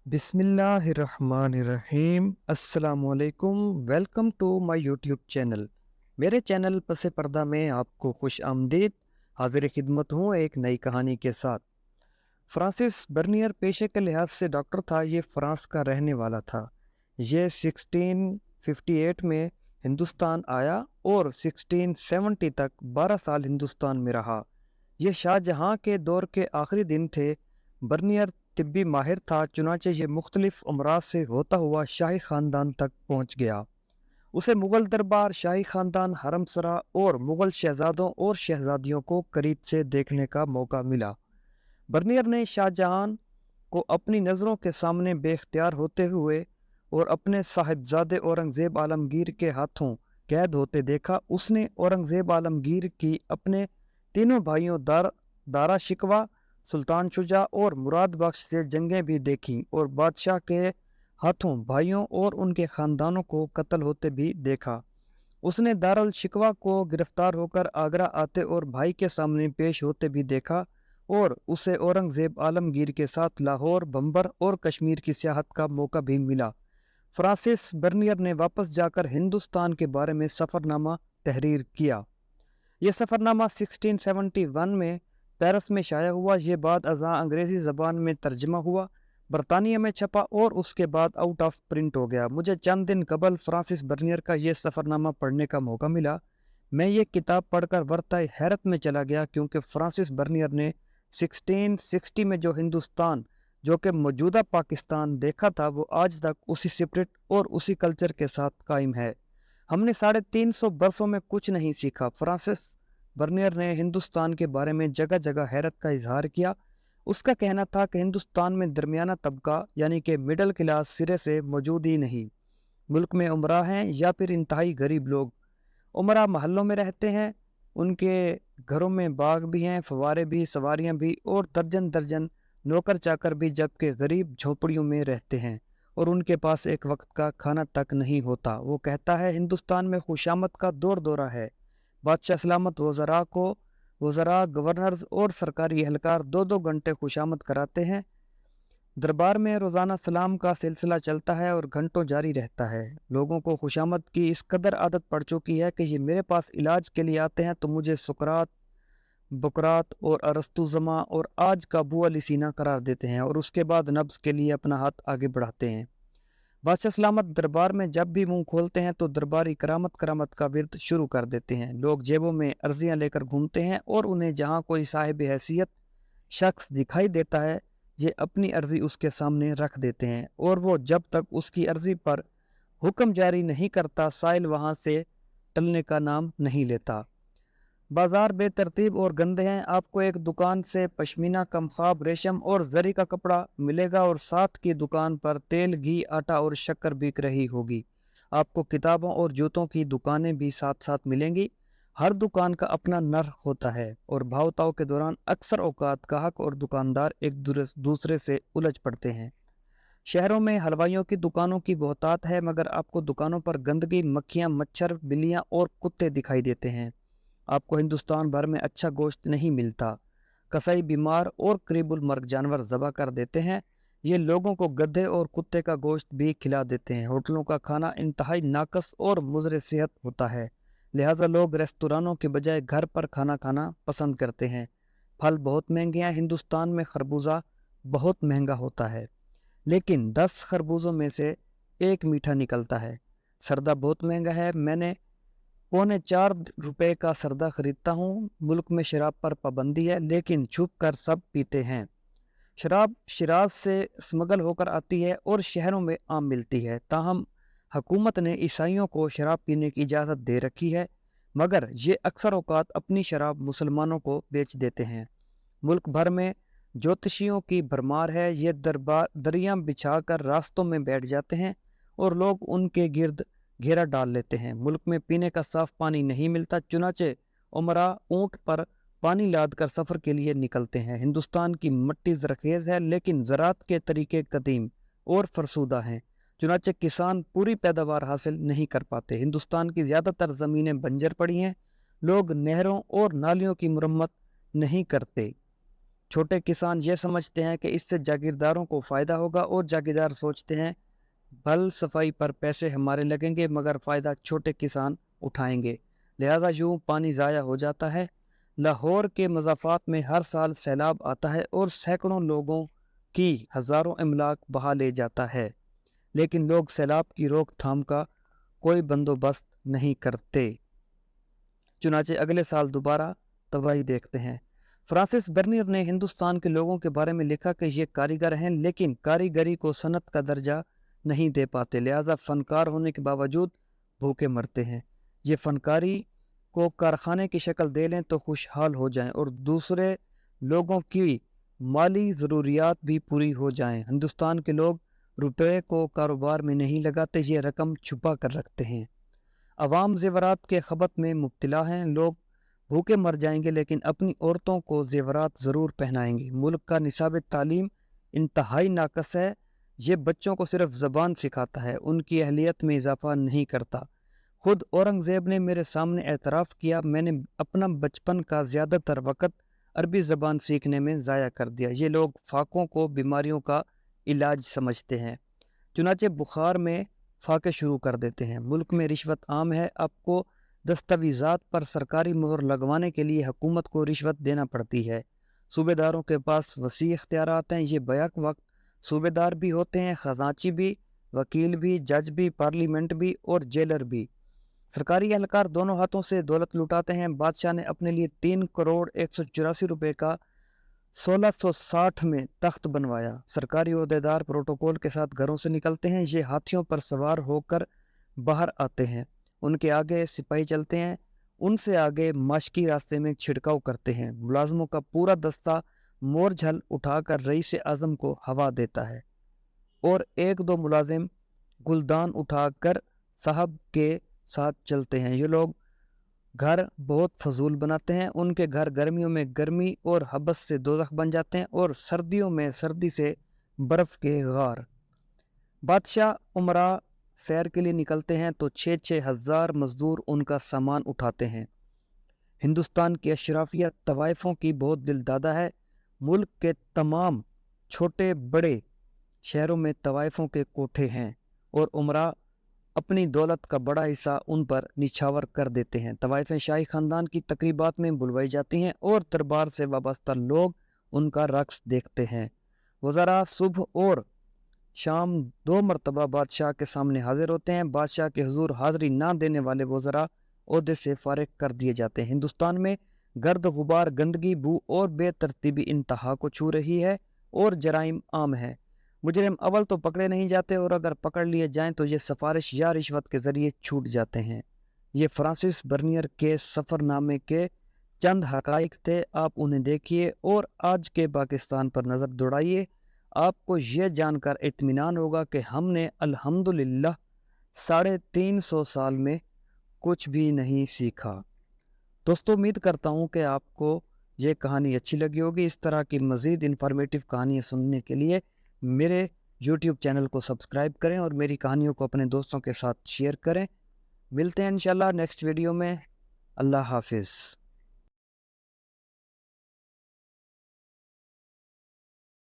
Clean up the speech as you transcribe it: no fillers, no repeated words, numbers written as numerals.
बिस्मिल्लाहिर्रहमानिर्रहीम। अस्सलाम वालेकुम। Welcome to my YouTube channel. मेरे चैनल पस पर्दा में आपको खुश आमदीद। हाजिर खिदमत हूँ एक नई कहानी के साथ। फ्रांसिस बर्नियर पेशे के लिहाज से डॉक्टर था। ये फ्रांस का रहने वाला था। ये 1658 में हिंदुस्तान आया और 1670 तक 12 साल हिंदुस्तान में रहा। ये शाहजहाँ के दौर के आखिरी दिन थे। बर्नियर तिब्बी माहिर था, चुनाचे ये मुख्तलिफ अमराज से होता हुआ शाही ख़ानदान तक पहुँच गया। उसे मुग़ल दरबार, शाही ख़ानदान, हरमसरा और मुग़ल शहज़ादों और शहज़ादियों को करीब से देखने का मौका मिला। बर्नियर ने शाहजहां को अपनी नज़रों के सामने बेख्तियार होते हुए और अपने साहिबजादे औरंगज़ेब आलमगीर के हाथों कैद होते देखा। उसने औरंगज़ेब आलमगीर की अपने तीनों भाइयों दारा शिकवा, सुल्तान शुजा और मुराद बख्श से जंगें भी देखीं और बादशाह के हाथों भाइयों और उनके ख़ानदानों को कत्ल होते भी देखा। उसने दारुल शिकवा को गिरफ्तार होकर आगरा आते और भाई के सामने पेश होते भी देखा और उसे औरंगज़ेब आलमगीर के साथ लाहौर, बम्बर और कश्मीर की सियाहत का मौका भी मिला। फ्रांसिस बर्नियर ने वापस जाकर हिंदुस्तान के बारे में सफ़रनामा तहरीर किया। यह सफ़रनामा 1671 में पेरिस में शाया हुआ। ये बाद अज़ां अंग्रेज़ी ज़बान में तर्जमा हुआ, बरतानिया में छपा और उसके बाद आउट ऑफ प्रिंट हो गया। मुझे चंद दिन कबल फ्रांसिस बर्नियर का ये सफ़रनामा पढ़ने का मौका मिला। मैं ये किताब पढ़कर वर्ताए हैरत में चला गया, क्योंकि फ्रांसिस बर्नियर ने 1660 में जो हिंदुस्तान, जो कि मौजूदा पाकिस्तान देखा था, वो आज तक उसी स्पिरिट और उसी कल्चर के साथ कायम है। हमने 350 बरसों में कुछ नहीं सीखा। फ्रांसिस बर्नियर ने हिंदुस्तान के बारे में जगह जगह हैरत का इजहार किया। उसका कहना था कि हिंदुस्तान में दरमियाना तबका यानी कि मिडल क्लास सिरे से मौजूद ही नहीं। मुल्क में उमरा हैं या फिर इंतहाई गरीब लोग। उमरा महलों में रहते हैं, उनके घरों में बाग भी हैं, फवारे भी, सवारियां भी और दर्जन दर्जन नौकर चाकर भी, जबकि गरीब झोपड़ियों में रहते हैं और उनके पास एक वक्त का खाना तक नहीं होता। वो कहता है हिंदुस्तान में खुशामद का दौर दौरा है। बादशाह सलामत वज़रा, गवर्नर्स और सरकारी एहलकार 2-2 घंटे खुशामद कराते हैं। दरबार में रोज़ाना सलाम का सिलसिला चलता है और घंटों जारी रहता है। लोगों को खुशामद की इस कदर आदत पड़ चुकी है कि ये मेरे पास इलाज के लिए आते हैं तो मुझे सुकरात, बुकरात और अरस्तुज़मा और आज का अबू अली सीना करार देते हैं और उसके बाद नब्ज़ के लिए अपना हाथ आगे बढ़ाते हैं। बादशाह सलामत दरबार में जब भी मुंह खोलते हैं तो दरबारी करामत करामत का विरद शुरू कर देते हैं। लोग जेबों में अर्जियां लेकर घूमते हैं और उन्हें जहां कोई साहिब हैसियत शख्स दिखाई देता है, ये अपनी अर्जी उसके सामने रख देते हैं और वो जब तक उसकी अर्जी पर हुक्म जारी नहीं करता, साइल वहां से टलने का नाम नहीं लेता। बाजार बेतरतीब और गंदे हैं। आपको एक दुकान से पश्मीना, कमखाब, रेशम और जरी का कपड़ा मिलेगा और साथ की दुकान पर तेल, घी, आटा और शक्कर बिक रही होगी। आपको किताबों और जूतों की दुकानें भी साथ साथ मिलेंगी। हर दुकान का अपना नर्ख होता है और भाव ताव के दौरान अक्सर औकात गाहक और दुकानदार एक दूसरे से उलझ पड़ते हैं। शहरों में हलवाइयों की दुकानों की बहुतात है, मगर आपको दुकानों पर गंदगी, मक्खियाँ, मच्छर, बिल्लियाँ और कुत्ते दिखाई देते हैं। आपको हिंदुस्तान भर में अच्छा गोश्त नहीं मिलता। कसाई बीमार और करीबुल मर्ग जानवर ज़बह कर देते हैं। ये लोगों को गधे और कुत्ते का गोश्त भी खिला देते हैं। होटलों का खाना इंतहाई नाकस और मुज़र सेहत होता है, लिहाजा लोग रेस्तोरानों के बजाय घर पर खाना खाना पसंद करते हैं। फल बहुत महंगे हैं। हिंदुस्तान में खरबूजा बहुत महंगा होता है, लेकिन 10 खरबूजों में से एक मीठा निकलता है। सरदा बहुत महंगा है। मैंने ₹4.25 का सरदा खरीदता हूँ। मुल्क में शराब पर पाबंदी है, लेकिन छुप कर सब पीते हैं। शराब शिराज से स्मगल होकर आती है और शहरों में आम मिलती है। ताहम हुकूमत ने ईसाइयों को शराब पीने की इजाज़त दे रखी है, मगर ये अक्सर औकात अपनी शराब मुसलमानों को बेच देते हैं। मुल्क भर में ज्योतिषियों की भरमार है। ये दरियां बिछाकर रास्तों में बैठ जाते हैं और लोग उनके गिर्द घेरा डाल लेते हैं। मुल्क में पीने का साफ पानी नहीं मिलता, चुनाचे उमरा ऊंट पर पानी लाद कर सफ़र के लिए निकलते हैं। हिंदुस्तान की मिट्टी ज़रखेज़ है, लेकिन ज़राअत के तरीके कदीम और फरसूदा हैं, चुनाचे किसान पूरी पैदावार हासिल नहीं कर पाते। हिंदुस्तान की ज़्यादातर ज़मीनें बंजर पड़ी हैं। लोग नहरों और नालियों की मुरम्मत नहीं करते। چھوٹے کسان یہ سمجھتے ہیں کہ اس سے جاگیرداروں کو فائدہ ہوگا، اور جاگیردار سوچتے ہیں بھل صفائی پر پیسے ہمارے لگیں گے مگر فائدہ چھوٹے کسان اٹھائیں گے، لہذا یوں پانی ضائع ہو جاتا ہے۔ لاہور کے مضافات میں ہر سال سیلاب آتا ہے اور سینکڑوں لوگوں کی ہزاروں املاک بہا لے جاتا ہے، لیکن لوگ سیلاب کی روک تھام کا کوئی بندوبست نہیں کرتے، چنانچہ اگلے سال دوبارہ تباہی دیکھتے ہیں۔ فرانسس برنر نے ہندوستان کے لوگوں کے بارے میں لکھا کہ یہ کاریگر ہیں لیکن کاریگری کو صنعت کا درجہ نہیں دے پاتے، لہذا فنکار ہونے کے باوجود بھوکے مرتے ہیں۔ یہ فنکاری کو کارخانے کی شکل دے لیں تو خوشحال ہو جائیں اور دوسرے لوگوں کی مالی ضروریات بھی پوری ہو جائیں۔ ہندوستان کے لوگ روپے کو کاروبار میں نہیں لگاتے، یہ رقم چھپا کر رکھتے ہیں۔ عوام زیورات کے خبط میں مبتلا ہیں، لوگ بھوکے مر جائیں گے لیکن اپنی عورتوں کو زیورات ضرور پہنائیں گے۔ ملک کا نصاب تعلیم انتہائی ناقص ہے، یہ بچوں کو صرف زبان سکھاتا ہے، ان کی اہلیت میں اضافہ نہیں کرتا۔ خود اورنگزیب نے میرے سامنے اعتراف کیا، میں نے اپنا بچپن کا زیادہ تر وقت عربی زبان سیکھنے میں ضائع کر دیا۔ یہ لوگ فاقوں کو بیماریوں کا علاج سمجھتے ہیں، چنانچہ بخار میں فاقے شروع کر دیتے ہیں۔ ملک میں رشوت عام ہے، آپ کو دستاویزات پر سرکاری مہر لگوانے کے لیے حکومت کو رشوت دینا پڑتی ہے۔ صوبے داروں کے پاس وسیع اختیارات ہیں، یہ بیک وقت صوبے دار بھی ہوتے ہیں، خزانچی بھی، وکیل بھی، جج بھی، پارلیمنٹ بھی اور جیلر بھی۔ سرکاری اہلکار دونوں ہاتھوں سے دولت لوٹاتے ہیں۔ بادشاہ نے اپنے لیے 3,184 روپے کا 1660 میں تخت بنوایا۔ سرکاری عہدیدار پروٹوکول کے ساتھ گھروں سے نکلتے ہیں، یہ ہاتھیوں پر سوار ہو کر باہر آتے ہیں، ان کے آگے سپاہی چلتے ہیں، ان سے آگے مشکی راستے میں چھڑکاؤ کرتے ہیں۔ ملازموں کا پورا دستہ مور جھل اٹھا کر رئیس اعظم کو ہوا دیتا ہے، اور ایک دو ملازم گلدان اٹھا کر صاحب کے ساتھ چلتے ہیں۔ یہ لوگ گھر بہت فضول بناتے ہیں، ان کے گھر گرمیوں میں گرمی اور حبس سے دوزخ بن جاتے ہیں، اور سردیوں میں سردی سے برف کے غار۔ بادشاہ عمرہ سیر کے لیے نکلتے ہیں تو 6,000 مزدور ان کا سامان اٹھاتے ہیں۔ ہندوستان کی اشرافیہ طوائفوں کی بہت دل دادا ہے، ملک کے تمام چھوٹے بڑے شہروں میں طوائفوں کے کوٹھے ہیں، اور عمرہ اپنی دولت کا بڑا حصہ ان پر نچھاور کر دیتے ہیں۔ طوائفیں شاہی خاندان کی تقریبات میں بلوائی جاتی ہیں اور دربار سے وابستہ لوگ ان کا رقص دیکھتے ہیں۔ وزراء صبح اور شام 2 مرتبہ بادشاہ کے سامنے حاضر ہوتے ہیں۔ بادشاہ کے حضور حاضری نہ دینے والے وزراء عہدے سے فارغ کر دیے جاتے ہیں۔ ہندوستان میں گرد غبار، گندگی، بو اور بے ترتیبی انتہا کو چھو رہی ہے اور جرائم عام ہے۔ مجرم اول تو پکڑے نہیں جاتے، اور اگر پکڑ لیے جائیں تو یہ سفارش یا رشوت کے ذریعے چھوٹ جاتے ہیں۔ یہ فرانسس برنر کے سفر نامے کے چند حقائق تھے، آپ انہیں دیکھیے اور آج کے پاکستان پر نظر دوڑائیے۔ آپ کو یہ جان کر اطمینان ہوگا کہ ہم نے الحمدللہ 350 سال میں کچھ بھی نہیں سیکھا۔ دوستو، امید کرتا ہوں کہ آپ کو یہ کہانی اچھی لگی ہوگی۔ اس طرح کی مزید انفارمیٹیو کہانیاں سننے کے لیے میرے یوٹیوب چینل کو سبسکرائب کریں اور میری کہانیوں کو اپنے دوستوں کے ساتھ شیئر کریں۔ ملتے ہیں انشاءاللہ نیکسٹ ویڈیو میں۔ اللہ حافظ۔